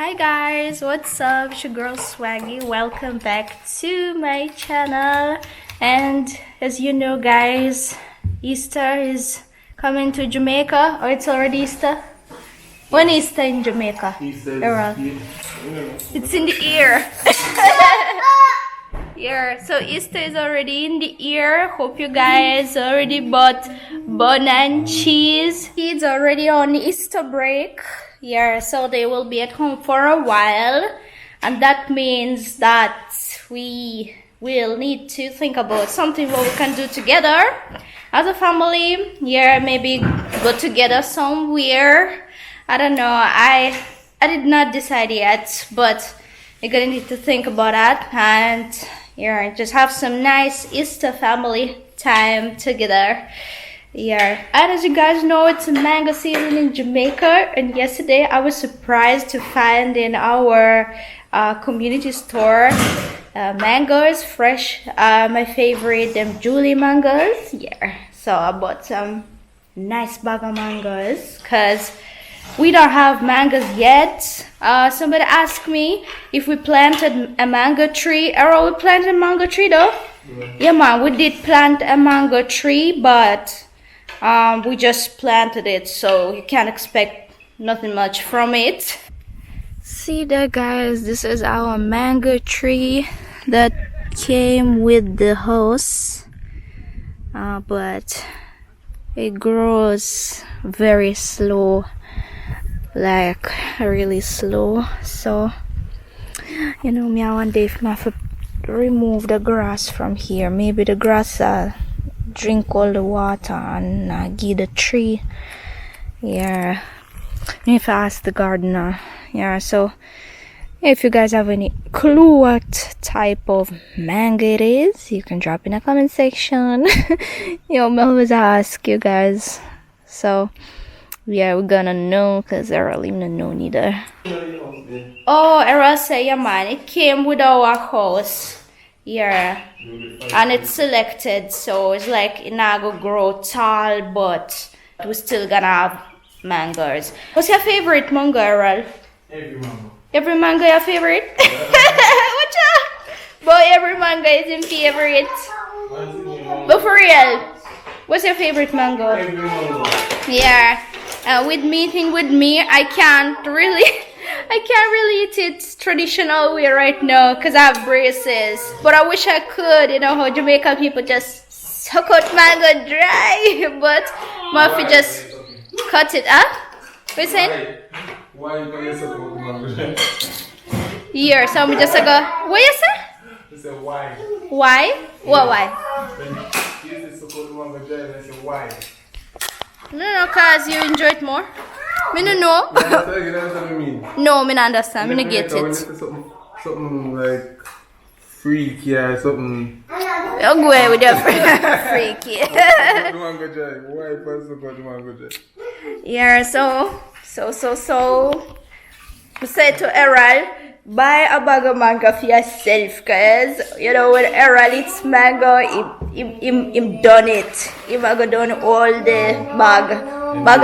Hi guys, what's up? It's your girl Swaggy. Welcome back to my channel. And as you know guys, Easter is coming to Jamaica, or it's already Easter? When Easter in Jamaica? Easter. It's in the ear. Yeah, so Easter is already in the ear. Hope you guys already bought bun and cheese. Kids already on Easter break. Yeah, so they will be at home for a while, and that means that we will need to think about something what we can do together as a family. Yeah, maybe go together somewhere. I don't know. I did not decide yet, but you're gonna need to think about that, and yeah, just have some nice Easter family time together. Yeah, and as you guys know, it's a mango season in Jamaica, and yesterday I was surprised to find in our community store mangoes, fresh, my favorite, them Julie mangoes. Yeah, so I bought some nice bag of mangoes because we don't have mangoes yet. Somebody asked me if we planted a mango tree. Errol, we planted a mango tree though? Yeah man, we did plant a mango tree, but we just planted it, so you can't expect nothing much from it. See there guys, this is our mango tree that came with the house, but it grows very slow, like really slow. So you know, me one day if I have to remove the grass from here, maybe the grass drink all the water and give the tree. Yeah, if I ask the gardener. Yeah, so if you guys have any clue what type of mango it is, you can drop in the comment section. You know, I always ask you guys, so yeah, we're gonna know, because Errol even know neither. Oh, Errol say, yeah man, it came with our house. Yeah, and it's selected, so it's like it not gonna grow tall, but we're still gonna have mangoes. What's your favorite mango, Errol? Every mango. Every mango your favorite? Watch out! Boy, every mango is in favorite. But for real, what's your favorite mango? Every mango. Yeah, with me, I can't really eat it traditional way right now because I have braces. But I wish I could, you know how Jamaican people just suck out mango dry. But Murphy just cut it up. What you saying? Why you suck out mango dry? Here, so we just go. What you say? You say why? Why? What why? When you say suck out mango dry, I say why? No, cause you enjoy it more. Me no know. You know what I mean? No, me not understand. Me no get When you it. say something like freaky or something. Don't go away with your freaky. Mango dry. Why first suck out mango dry? Yeah, so I said to Errol, buy a bag of mango for yourself, cause you know when Errol eats mango, him done it. He go done all the bag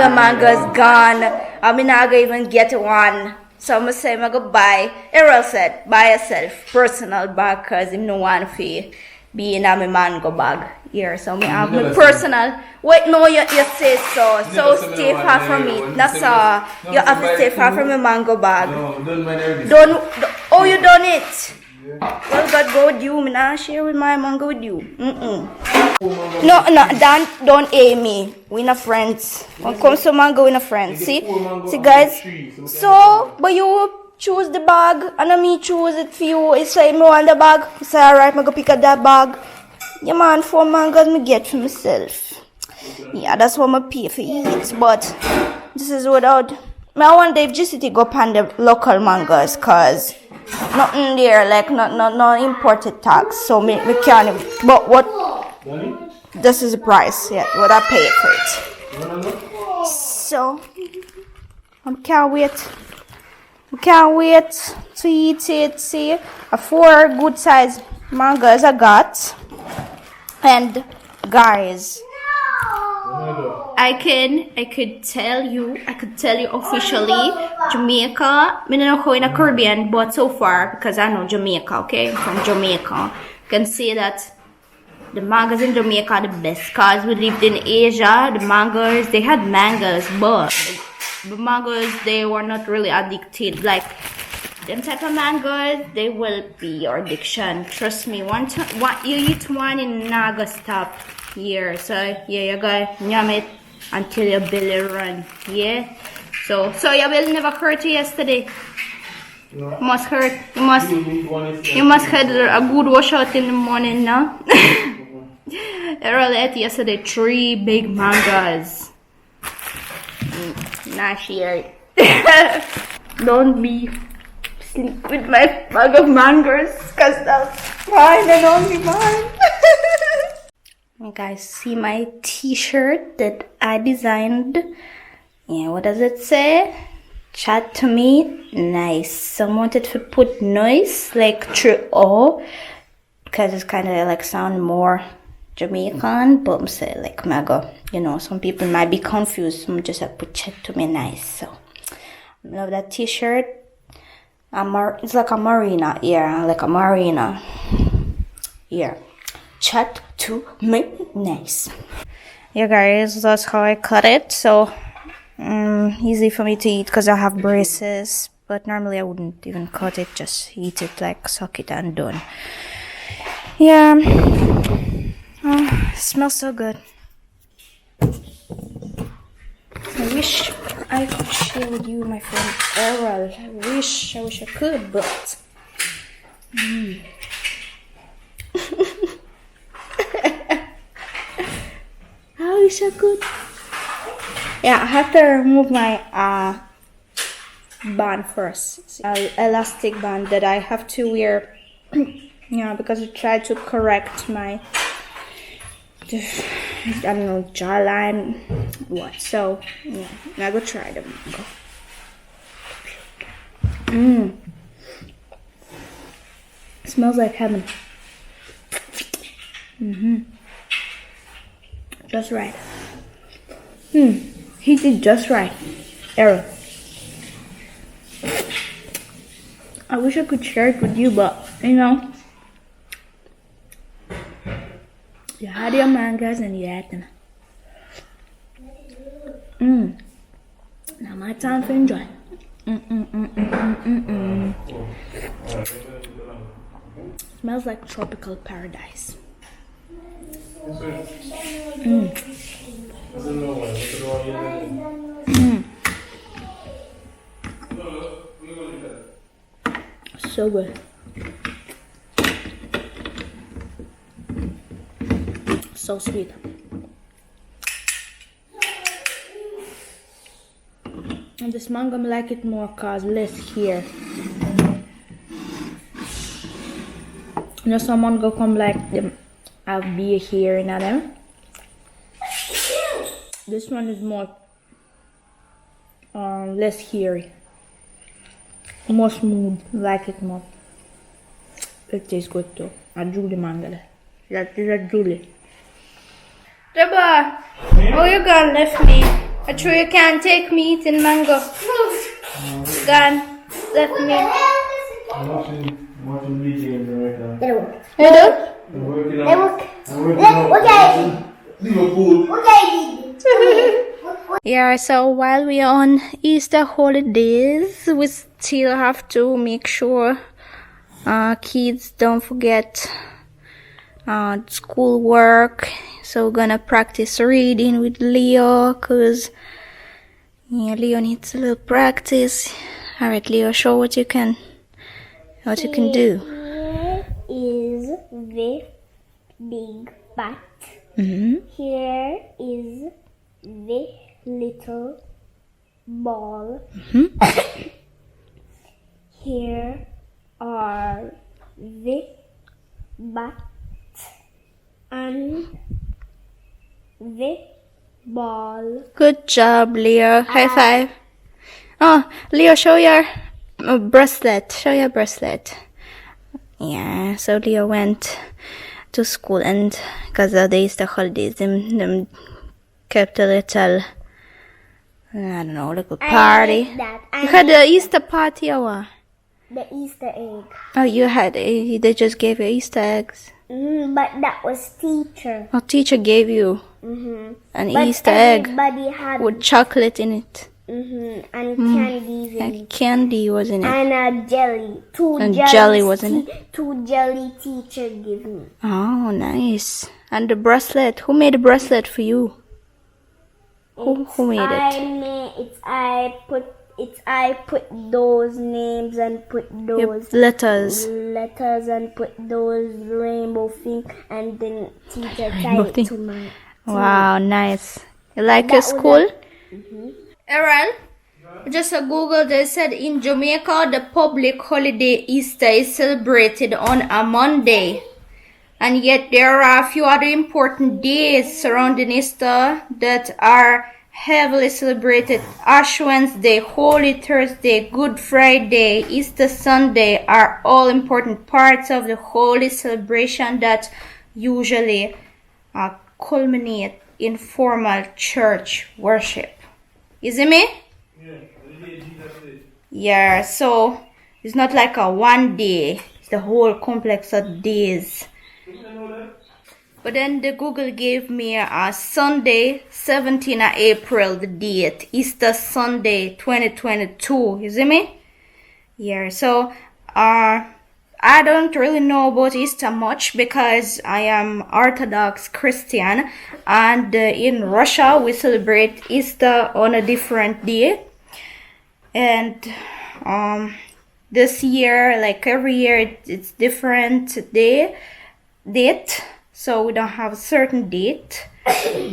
of mangoes gone. I mean I go even get one. So I'm say I go buy. Errol said buy yourself personal bag, cause him no want to be in a mango bag. Here, so me have my personal. Wait, no, you say so. So stay far from it. That's all. You have to stay far from my mango bag. No, don't mind everything. Oh, you done it. Yeah. Well, God go with you. Me not share with my mango with you. No, don't aim me. We not friends. When it comes to mango, we not friends. See guys. So, but you choose the bag, and me choose it for you. It's like me want the bag. It's alright. I go pick up that bag. Yeah man, 4 mangoes me get for myself. Yeah, that's what I pay for eat. But this is without. I wonder if GCT go pan the local mangoes, cause nothing there, like no imported tax. So me can't. But what? This is the price. Yeah, what I paid for it. So I can't wait. We can't wait to eat it. See, 4 good size mangoes I got. And guys, I could tell you officially, Jamaica. I don't know how in the Caribbean, but so far, because I know Jamaica, okay? I'm from Jamaica. I can say that the mangoes in Jamaica are the best, cause we lived in Asia. The mangoes, they had mangoes, but the mangoes, they were not really addicted. Like them type of mangoes, they will be your addiction. Trust me. One you eat one and not gonna stop here. So yeah, you gotta yum it until your belly run. Yeah. So your belly never hurt you yesterday. No. Must hurt. You must had a good washout in the morning, no? I really ate yesterday 3 big mangoes. Nice here. Don't be sleep with my bag of mangoes, cause that's mine and only mine. You guys see my t-shirt that I designed? Yeah, what does it say? Chat to me, nice. Some wanted to put noise like through O, because it's kind of like sound more Jamaican, but I'm saying like mago. You know, some people might be confused. Some just have put chat to me, nice. So I love that t-shirt. It's like a marina, yeah, like a marina. Yeah, chat to me, nice. Yeah, guys, that's how I cut it. So easy for me to eat because I have braces, but normally I wouldn't even cut it, just eat it, like suck it and done. Yeah. Oh, it smells so good. I wish I could share with you my friend Errol. I wish I could, but I wish I could. Yeah, I have to remove my band first. Elastic band that I have to wear. Yeah, because I tried to correct my I don't know, jawline, what. So yeah, I go try them. Smells like heaven. Just right. He did just right. Errol. I wish I could share it with you, but you know, you had your mangoes and you had them. Now my time for enjoy. Smells like tropical paradise. So good. So sweet. And this mango, I like it more cause less here. You know, some mango come like them have beer here in them. This one is more less hairy, more smooth. Like it more. It tastes good too. A Julie mango. That is a Julie. Deba, oh, you gone left me. I sure you can't take me eating mango. Gone, left me. I'm watching videos right now. You do? I'm working on Liverpool. Yeah, so while we're on Easter holidays, we still have to make sure kids don't forget school work. So we're gonna practice reading with Leo, cause yeah, Leo needs a little practice. Alright, Leo, show what you can do. Here is the big bat. Here is the little ball. Here are the bat and the ball. Good job, Leo. High five. Oh, Leo, show your bracelet. Show your bracelet. Yeah, so Leo went to school, and because of the Easter holidays, them kept a little, I don't know, little I party. like that. You had the Easter party or what? The Easter egg. Oh, you had, they just gave you Easter eggs. But that was teacher. Oh, teacher gave you But an Easter egg everybody had with chocolate in it. and candies in And it. candy was in it. And a jelly. And jelly was in it. 2 jelly teacher give me. Oh, nice. And the bracelet. Who made the bracelet for you? Who made it? I put those names and put those Letters. letters and put those rainbow thing and then teacher Rainbow tied thing. it to my Wow, nice. You like your That was school? Errol, just a Google, they said in Jamaica, the public holiday Easter is celebrated on a Monday. And yet there are a few other important days surrounding Easter that are heavily celebrated. Ash Wednesday, Holy Thursday, Good Friday, Easter Sunday are all important parts of the holy celebration that usually culminate in formal church worship. You see me? Yeah, so it's not like a one day, it's the whole complex of days. But then the Google gave me a Sunday, 17th of April, the date, Easter Sunday 2022. You see me? Yeah, so I don't really know about Easter much because I am Orthodox Christian, and in Russia we celebrate Easter on a different day. And this year, like every year, it's different date. So we don't have a certain date,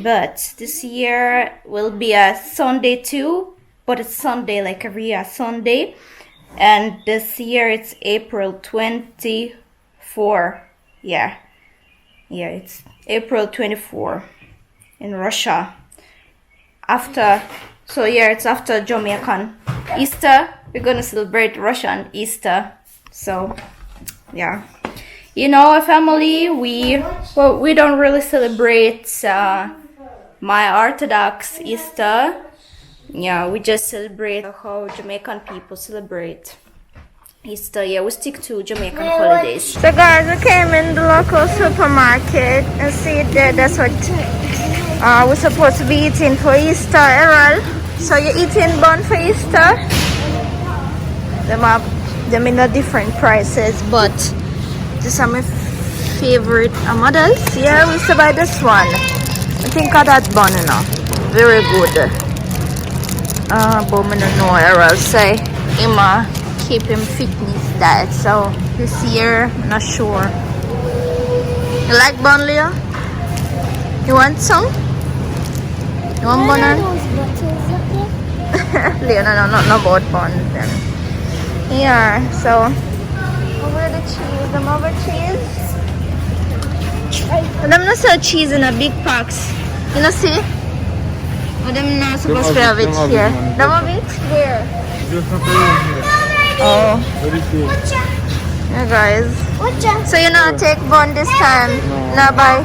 but this year will be a Sunday too, but it's Sunday like every year, Sunday. And this year it's April 24. Yeah, it's April 24 in Russia. It's after Jamaican Easter. We're gonna celebrate Russian Easter. So, yeah. You know, our family, we don't really celebrate my Orthodox Easter. Yeah, we just celebrate how Jamaican people celebrate Easter. Yeah, we stick to Jamaican holidays. So guys, we came in the local supermarket and see that that's what we're supposed to be eating for Easter, Errol. So you're eating bun for Easter? Them in a different prices, but these are my favorite models. Yeah, we used to buy this one. I think of that bun now. Very good. But I don't know where I'll say him keep him fitness diet. So this year, I'm not sure. You like bun, Leo? You want some? You want bun? Leo, no, not about bun then. Yeah, so over the cheese, them over cheese. And them not sell cheese in a big packs. You know see? But them not supposed to have it here. Them have it? Where? Just not around here. Oh. Very cool. Yeah guys. So you not take bun this time? No, bye.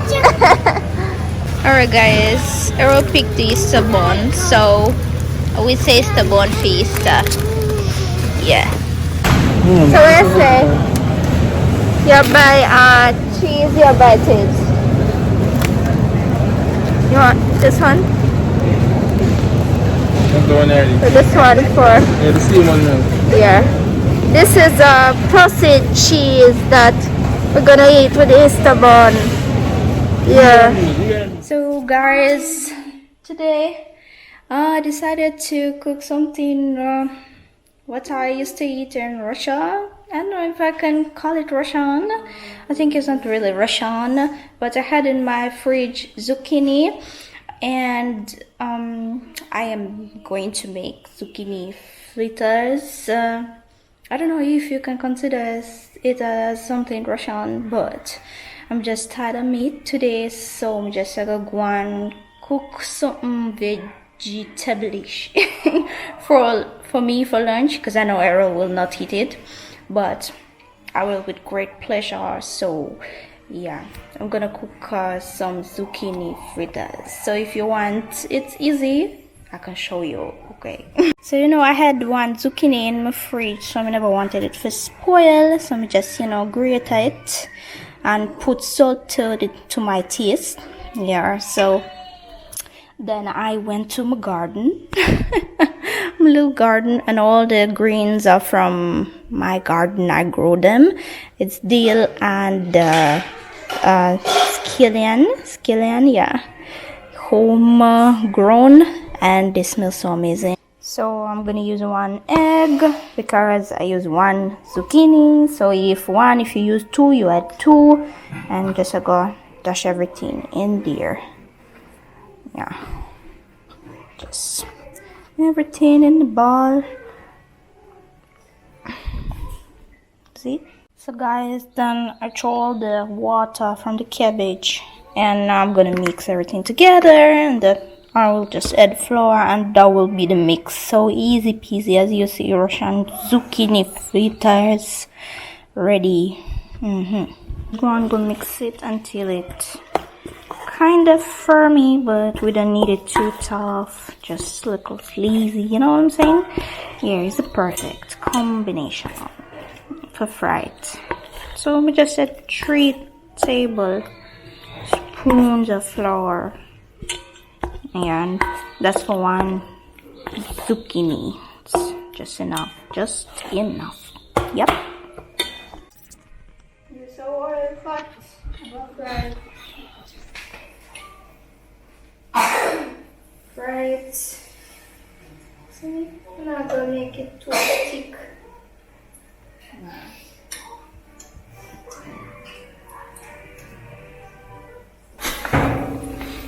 Alright guys, I will pick the Easter bun. So we say Easter bun for Easter. Yeah. So I say you buy cheese, you buy cheese. You want this one? That's the one already. So this one for Yeah, the same one now. yeah. This is a processed cheese that we're gonna eat with the Easter bun. Yeah. So guys, today I decided to cook something what I used to eat in Russia. I don't know if I can call it Russian. I think it's not really Russian, but I had in my fridge zucchini, and I am going to make zucchini fritters. I don't know if you can consider it as something Russian, but I'm just tired of meat today, so I'm just gonna go and cook something vegetable-ish for me for lunch, because I know Errol will not eat it, but I will with great pleasure. So yeah, I'm gonna cook some zucchini fritters. So if you want, it's easy, I can show you. Okay. So you know, I had one zucchini in my fridge, so I never wanted it to spoil, so I just, you know, grate it and put salt to my taste. Yeah, so then I went to my garden, my little garden, and all the greens are from my garden. I grow them. It's dill and scallion, yeah, home grown, and they smell so amazing. So I'm gonna use 1 egg because I use 1 zucchini. So if you use 2, you add 2, and just go dash everything in there. Yeah, just everything in the bowl. See? So guys, then I throw all the water from the cabbage, and now I'm gonna mix everything together, and I will just add flour, and that will be the mix. So easy peasy, as you see, Russian zucchini fritters ready. Go on, go mix it until it kind of firmy, but we don't need it too tough, just a little sleazy, you know what I'm saying? Here is the perfect combination for fried. So we just add 3 tablespoons of flour, and that's for 1 zucchini. It's just enough, yep. Use oil hot, fried. Right. See, I'm not gonna make it too thick.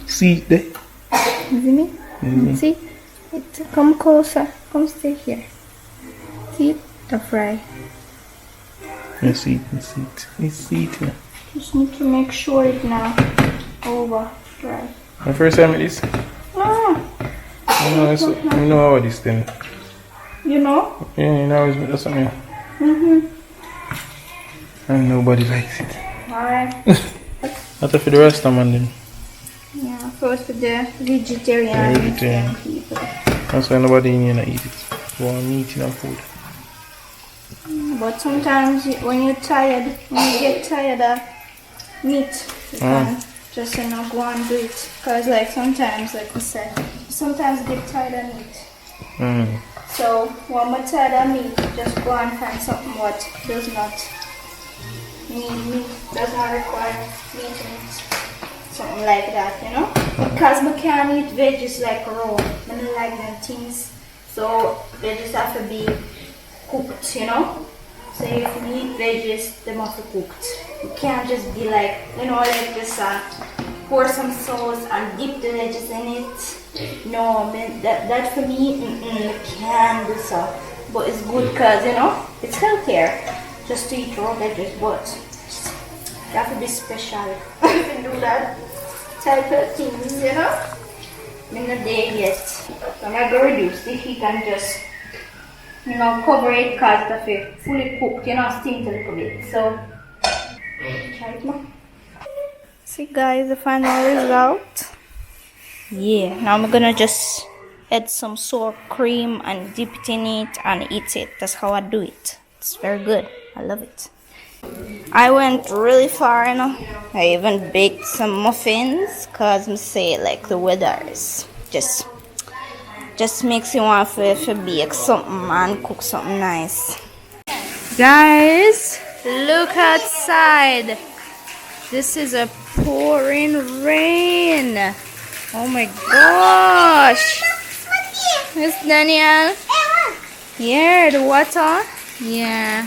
See there? You see me? See? Come closer. Come stay here. See it? The fry. I see it. Yeah. Just need to make sure it now over dry. My first time with this? No. You know how this then. You know? Yeah, you know it's something. And nobody likes it. Alright. Not for the rest of them then. Yeah, first for the vegetarian people. That's why nobody in here not eat it. Want meat in our food. But sometimes when you get tired of meat, you can just go and do it. Because like sometimes, like we said, sometimes get tired of meat. So when we're tired of meat, just go and find something what does not need meat, does not require meat in it. Something like that, you know? Because we can't eat veggies like raw. I don't like them things. So veggies have to be cooked, you know? So if you eat veggies, they must be cooked. You can't just be like, you know, like just pour some sauce and dip the veggies in it. No, man, that for me, you can't do so. But it's good because, you know, it's healthier just to eat raw veggies, but you have to be special if you do that type of things, you know? I'm not there yet. So I'm going to reduce the heat and just, you know, cover it because it's fully cooked, you know, steamed a little bit. So, try it now. See guys, the final result. Yeah, now I'm gonna just add some sour cream and dip it in it and eat it. That's how I do it. It's very good. I love it. I went really far, you know. I even baked some muffins because I say like the weather is just makes you want to bake something and cook something nice. Guys, look outside. This is a pouring rain. Oh my gosh. Miss Danielle? Yeah, the water. Yeah.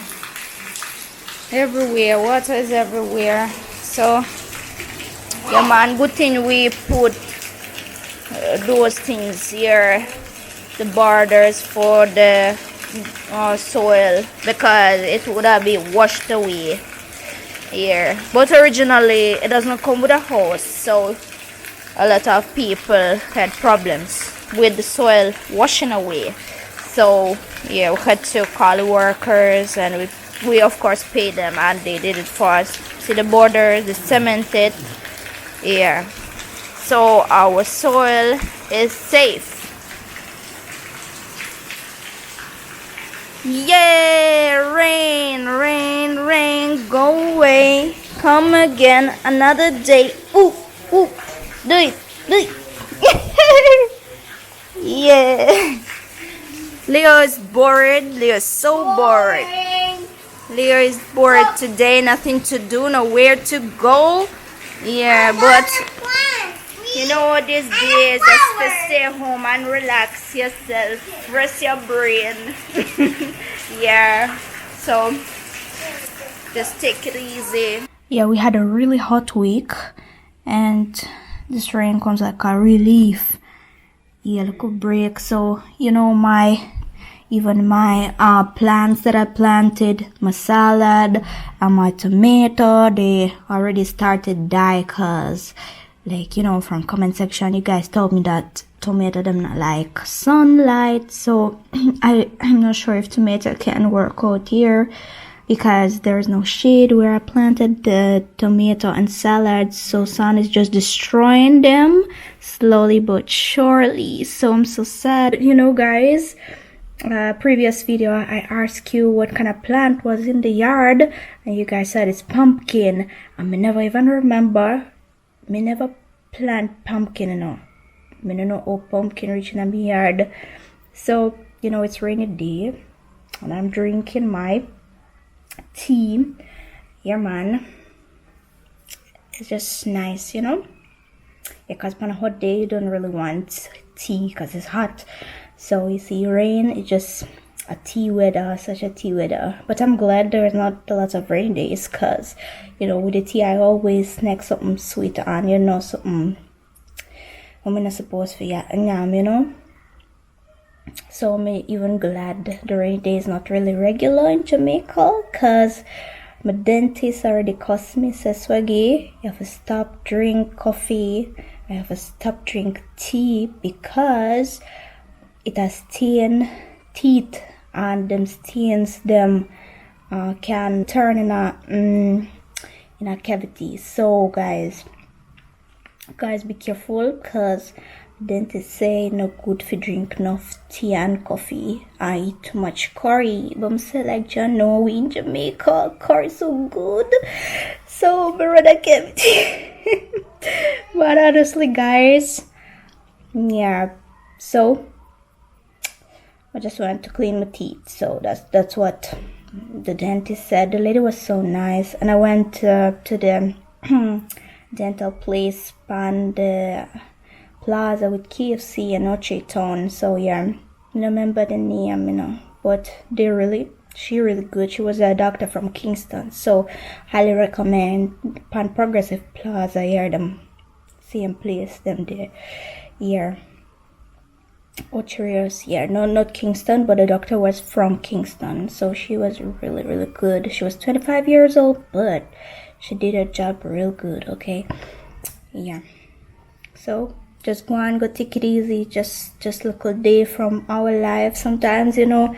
Everywhere. Water is everywhere. So, yeah man, good thing we put those things here, the borders for the soil, because it would have been washed away here. But originally it doesn't come with a house, so a lot of people had problems with the soil washing away. So yeah, we had to call the workers, and we of course paid them, and they did it for us. See the borders, they cemented. Yeah, so our soil is safe. Yay! Rain, rain, rain, go away, come again another day. Ooh, ooh, do it, do it. Yeah. Leo is bored. Leo is so bored. Leo is bored today. Nothing to do, nowhere to go. Yeah, but you know, these days just to stay home and relax yourself, rest your brain. Yeah, so just take it easy. Yeah, we had a really hot week, and this rain comes like a relief. Yeah, little break. So you know, even my plants that I planted, my salad and my tomato, they already started die, cause like, you know, from comment section you guys told me that tomato them not like sunlight. So I'm not sure if tomato can work out here, because there's no shade where I planted the tomato and salad, so sun is just destroying them slowly but surely. So I'm so sad. You know, guys, previous video I asked you what kind of plant was in the yard, and you guys said it's pumpkin. I never even remember. Me never plant pumpkin, you know. Me don't know how pumpkin reaching in my yard. So you know, it's rainy day, and I'm drinking my tea. Yeah, man, it's just nice, you know. Because on a hot day you don't really want tea because it's hot. So you see, rain is just a tea weather, such a tea weather. But I'm glad there's not a lot of rain days, because you know, with the tea I always snack something sweet on, you know, something I'm not supposed to yam, you know. So I'm even glad the rain day is not really regular in Jamaica, because my dentist already cussed me, says Swaggy, you have to stop drink coffee, I have to stop drink tea, because it has teeth, and them stains them can turn in a cavity. So guys, be careful, because dentist say no good for drink enough tea and coffee. I eat too much curry, but I'm say like John, no, we in Jamaica, curry so good, so my rather cavity. But honestly, guys, yeah, so I just wanted to clean my teeth. So that's what the dentist said. The lady was so nice, and I went to the dental place on the plaza with KFC and Orchard Town. So yeah, I don't remember the name, you know, but she really good. She was a doctor from Kingston, so highly recommend Pan Progressive Plaza. Yeah, them same place, them there. Yeah, Orchards, yeah, no, not Kingston, but the doctor was from Kingston, so she was really good. She was 25 years old, but she did her job real good. Okay, yeah, so just go and go take it easy, just look a day from our life. Sometimes, you know,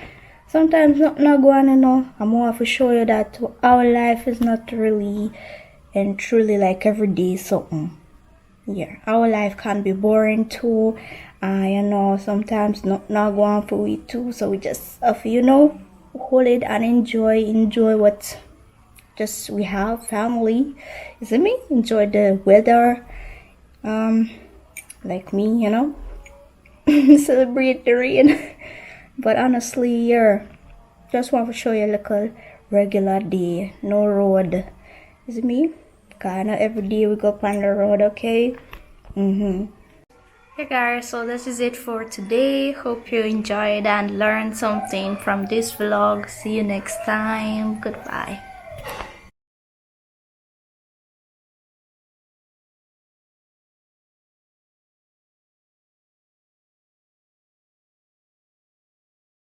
sometimes not going, you know, I'm more to show you that our life is not really and truly like every day something. Yeah, our life can be boring too. You know, sometimes not going for it too. So we just have, you know, hold it and enjoy what just we have, family. Is it me? Enjoy the weather. Like me, you know, celebrate the rain. But honestly, yeah, just want to show you a little regular day, no road. Is it me? Kinda every day we go on the road, okay? Hey guys, so this is it for today. Hope you enjoyed and learned something from this vlog. See you next time. Goodbye.